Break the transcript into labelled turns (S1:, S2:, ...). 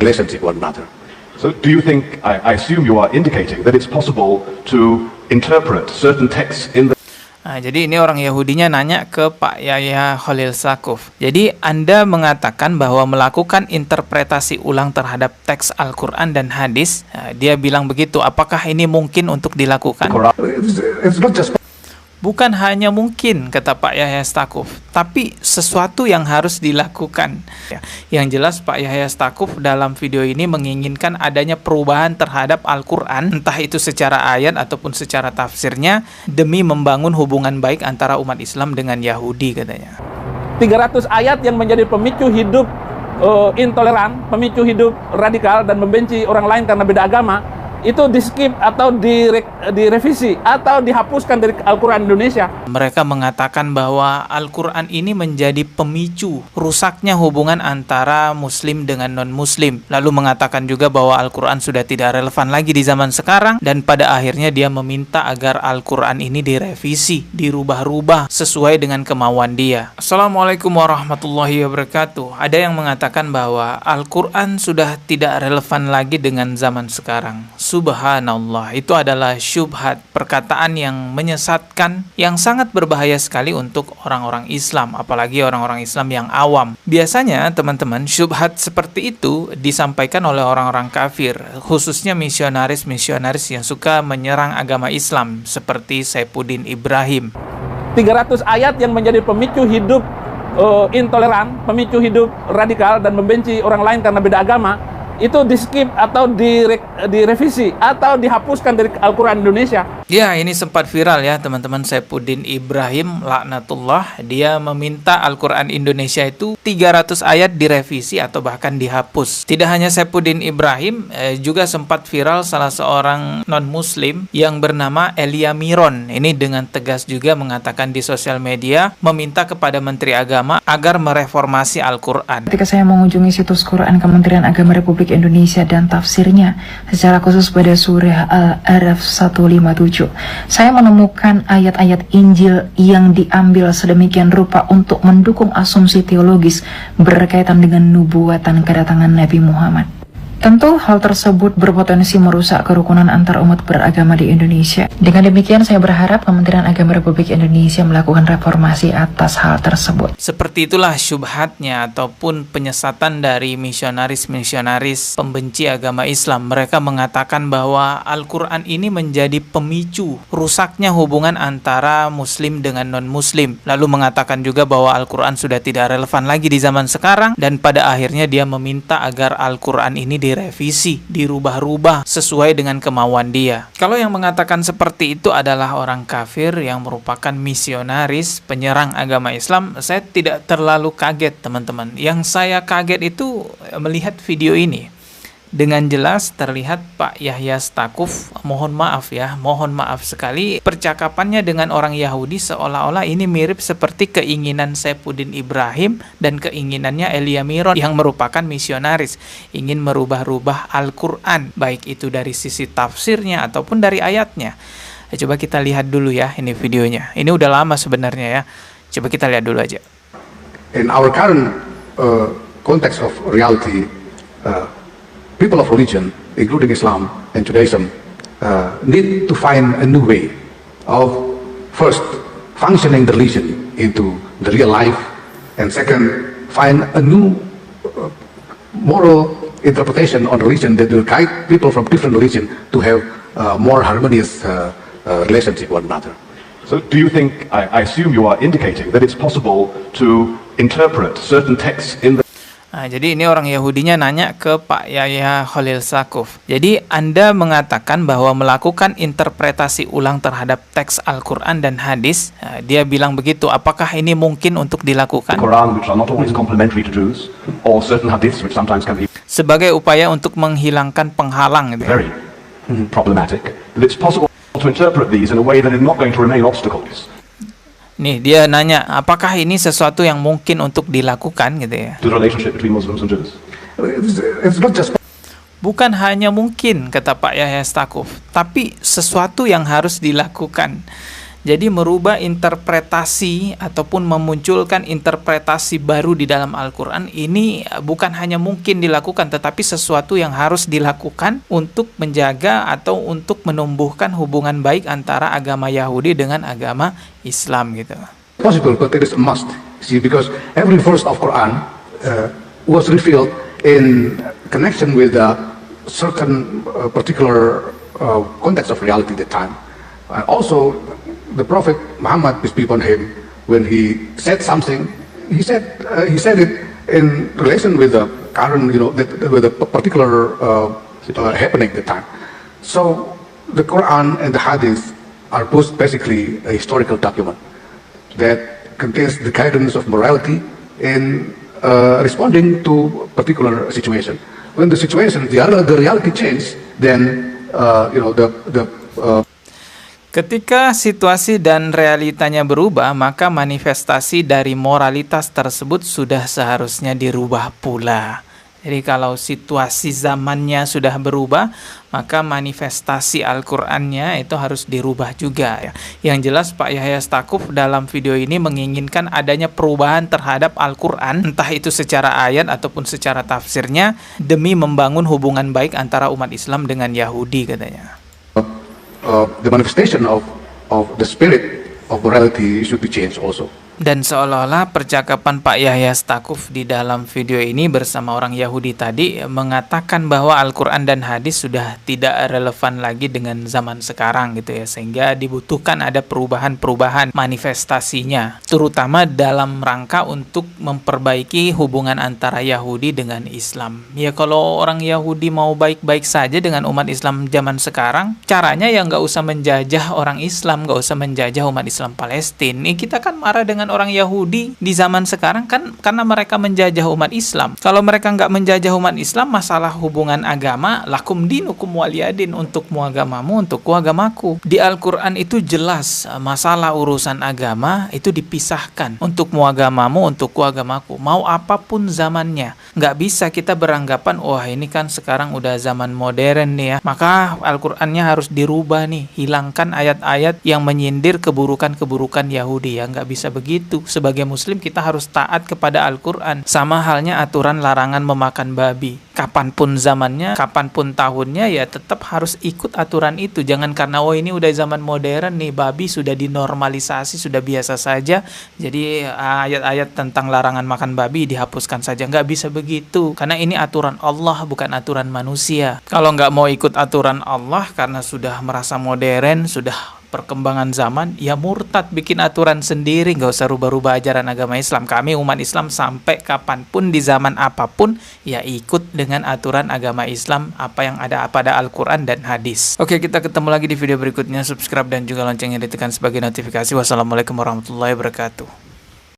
S1: relationship with one another. So do you think, I assume you are indicating that it's possible to interpret certain texts in the...
S2: Nah, jadi ini orang Yahudinya nanya ke Pak Yahya Khalil Saquf. Jadi Anda mengatakan bahwa melakukan interpretasi ulang terhadap teks Al-Quran dan hadis. Nah, dia bilang begitu. Apakah ini mungkin untuk dilakukan?
S1: It's not just...
S2: Bukan hanya mungkin, kata Pak Yahya Saquf, tapi sesuatu yang harus dilakukan. Yang jelas Pak Yahya Saquf dalam video ini menginginkan adanya perubahan terhadap Al-Quran, entah itu secara ayat ataupun secara tafsirnya, demi membangun hubungan baik antara umat Islam dengan Yahudi, katanya.
S3: 300 ayat yang menjadi pemicu hidup intoleran, pemicu hidup radikal dan membenci orang lain karena beda agama, itu di-skip atau direvisi atau dihapuskan dari Al-Quran Indonesia.
S2: Mereka mengatakan bahwa Al-Quran ini menjadi pemicu rusaknya hubungan antara Muslim dengan non-Muslim. Lalu mengatakan juga bahwa Al-Quran sudah tidak relevan lagi di zaman sekarang, dan pada akhirnya dia meminta agar Al-Quran ini direvisi, dirubah-rubah sesuai dengan kemauan dia. Assalamualaikum warahmatullahi wabarakatuh. Ada yang mengatakan bahwa Al-Quran sudah tidak relevan lagi dengan zaman sekarang. Subhanallah, itu adalah syubhat, perkataan yang menyesatkan, yang sangat berbahaya sekali untuk orang-orang Islam, apalagi orang-orang Islam yang awam. Biasanya teman-teman, syubhat seperti itu disampaikan oleh orang-orang kafir, khususnya misionaris-misionaris yang suka menyerang agama Islam seperti Saifuddin Ibrahim.
S3: 300 ayat yang menjadi pemicu hidup intoleran, pemicu hidup radikal dan membenci orang lain karena beda agama, itu di-skip atau direvisi atau dihapuskan dari Al-Quran Indonesia.
S2: Ya, ini sempat viral ya teman-teman. Saifuddin Ibrahim laknatullah, dia meminta Al-Quran Indonesia itu 300 ayat direvisi atau bahkan dihapus. Tidak hanya Saifuddin Ibrahim, juga sempat viral salah seorang non-muslim yang bernama Elia Miron. Ini dengan tegas juga mengatakan di sosial media, meminta kepada Menteri Agama agar mereformasi Al-Quran.
S4: Ketika saya mengunjungi situs Quran Kementerian Agama Republik Indonesia dan tafsirnya, secara khusus pada surah Al-A'raf 157, saya menemukan ayat-ayat Injil yang diambil sedemikian rupa untuk mendukung asumsi teologis berkaitan dengan nubuatan kedatangan Nabi Muhammad. Tentu hal tersebut berpotensi merusak kerukunan antar umat beragama di Indonesia. Dengan demikian saya berharap Kementerian Agama Republik Indonesia melakukan reformasi atas hal tersebut.
S2: Seperti itulah syubhatnya ataupun penyesatan dari misionaris-misionaris pembenci agama Islam. Mereka mengatakan bahwa Al-Quran ini menjadi pemicu rusaknya hubungan antara Muslim dengan non-Muslim. Lalu mengatakan juga bahwa Al-Quran sudah tidak relevan lagi di zaman sekarang, dan pada akhirnya dia meminta agar Al-Quran ini direvisi, dirubah-rubah sesuai dengan kemauan dia. Kalau yang mengatakan seperti itu adalah orang kafir yang merupakan misionaris penyerang agama Islam, saya tidak terlalu kaget teman-teman. Yang saya kaget itu melihat video ini. Dengan jelas terlihat Pak Yahya Saquf, mohon maaf sekali, percakapannya dengan orang Yahudi seolah-olah ini mirip seperti keinginan Saifuddin Ibrahim dan keinginannya Elia Miron yang merupakan misionaris, ingin merubah-rubah Al-Quran, baik itu dari sisi tafsirnya ataupun dari ayatnya. Coba kita lihat dulu ya ini videonya. Ini udah lama sebenarnya ya. Coba kita lihat dulu aja.
S1: In our current context of reality, people of religion, including Islam and Judaism, need to find a new way of first functioning the religion into the real life, and second, find a new moral interpretation on religion that will guide people from different religion to have more harmonious relationship with one another. So do you think, I assume you are indicating that it's possible to interpret certain texts in the...
S2: Nah, jadi ini orang Yahudinya nanya ke Pak Yahya Khalil Saquf. Jadi Anda mengatakan bahwa melakukan interpretasi ulang terhadap teks Al-Quran dan hadis. Nah, dia bilang begitu. Apakah ini mungkin untuk dilakukan?
S1: Quran, which are not always complementary to Jews, or certain hadiths which sometimes can be
S2: sebagai upaya untuk menghilangkan penghalang. Gitu.
S1: Very problematic. That it's possible to interpret these in a way that is not going to remain obstacles.
S2: Nih, dia nanya, apakah ini sesuatu yang mungkin untuk dilakukan gitu ya?
S1: The relationship between Muslims and Jews. It's not just...
S2: Bukan hanya mungkin, kata Pak Yahya Saquf, tapi sesuatu yang harus dilakukan. Jadi merubah interpretasi ataupun memunculkan interpretasi baru di dalam Al-Quran ini bukan hanya mungkin dilakukan, tetapi sesuatu yang harus dilakukan untuk menjaga atau untuk menumbuhkan hubungan baik antara agama Yahudi dengan agama Islam gitu.
S1: Possible, but it is a must. See, because every verse of Quran was revealed in connection with a certain particular context of reality at the time. Also, the Prophet Muhammad, peace be upon him, when he said something, he said it in relation with the current, with a particular happening at the time. So the Quran and the Hadith are both basically a historical document that contains the guidance of morality in responding to particular situation. When the situation, the reality change, then
S2: Ketika situasi dan realitanya berubah, maka manifestasi dari moralitas tersebut sudah seharusnya dirubah pula. Jadi kalau situasi zamannya sudah berubah, maka manifestasi Al-Qur'annya itu harus dirubah juga ya. Yang jelas Pak Yahya Stakuf dalam video ini menginginkan adanya perubahan terhadap Al-Qur'an, entah itu secara ayat ataupun secara tafsirnya, demi membangun hubungan baik antara umat Islam dengan Yahudi katanya.
S1: The manifestation of the spirit of morality should be changed also.
S2: Dan seolah-olah percakapan Pak Yahya Stakuf di dalam video ini bersama orang Yahudi tadi mengatakan bahwa Al-Quran dan hadis sudah tidak relevan lagi dengan zaman sekarang gitu ya, sehingga dibutuhkan ada perubahan-perubahan manifestasinya, terutama dalam rangka untuk memperbaiki hubungan antara Yahudi dengan Islam. Ya kalau orang Yahudi mau baik-baik saja dengan umat Islam zaman sekarang, caranya ya nggak usah menjajah orang Islam, nggak usah menjajah umat Islam Palestina. Kita kan marah dengan orang Yahudi di zaman sekarang kan karena mereka menjajah umat Islam. Kalau mereka nggak menjajah umat Islam, masalah hubungan agama, lakum dinukum waliyadin, untukmu agamamu, untukku agamaku. Di Al-Quran itu jelas masalah urusan agama itu dipisahkan. Untukmu agamamu, untukku agamaku. Mau apapun zamannya. Nggak bisa kita beranggapan, wah ini kan sekarang udah zaman modern nih ya, maka Al-Qurannya harus dirubah nih. Hilangkan ayat-ayat yang menyindir keburukan-keburukan Yahudi ya, nggak bisa begitu. Sebagai muslim kita harus taat kepada Al-Quran. Sama halnya aturan larangan memakan babi. Kapanpun zamannya, kapanpun tahunnya, ya tetap harus ikut aturan itu. Jangan karena oh ini udah zaman modern nih, babi sudah dinormalisasi, sudah biasa saja, jadi ayat-ayat tentang larangan makan babi dihapuskan saja. Nggak bisa begitu, karena ini aturan Allah, bukan aturan manusia. Kalau nggak mau ikut aturan Allah karena sudah merasa modern, sudah perkembangan zaman, ya murtad, bikin aturan sendiri, nggak usah rubah-rubah ajaran agama Islam. Kami umat Islam sampai kapanpun di zaman apapun ya ikut dengan aturan agama Islam apa yang ada pada Al-Quran dan hadis. Oke, kita ketemu lagi di video berikutnya. Subscribe dan juga loncengnya ditekan sebagai notifikasi. Wassalamualaikum warahmatullahi wabarakatuh.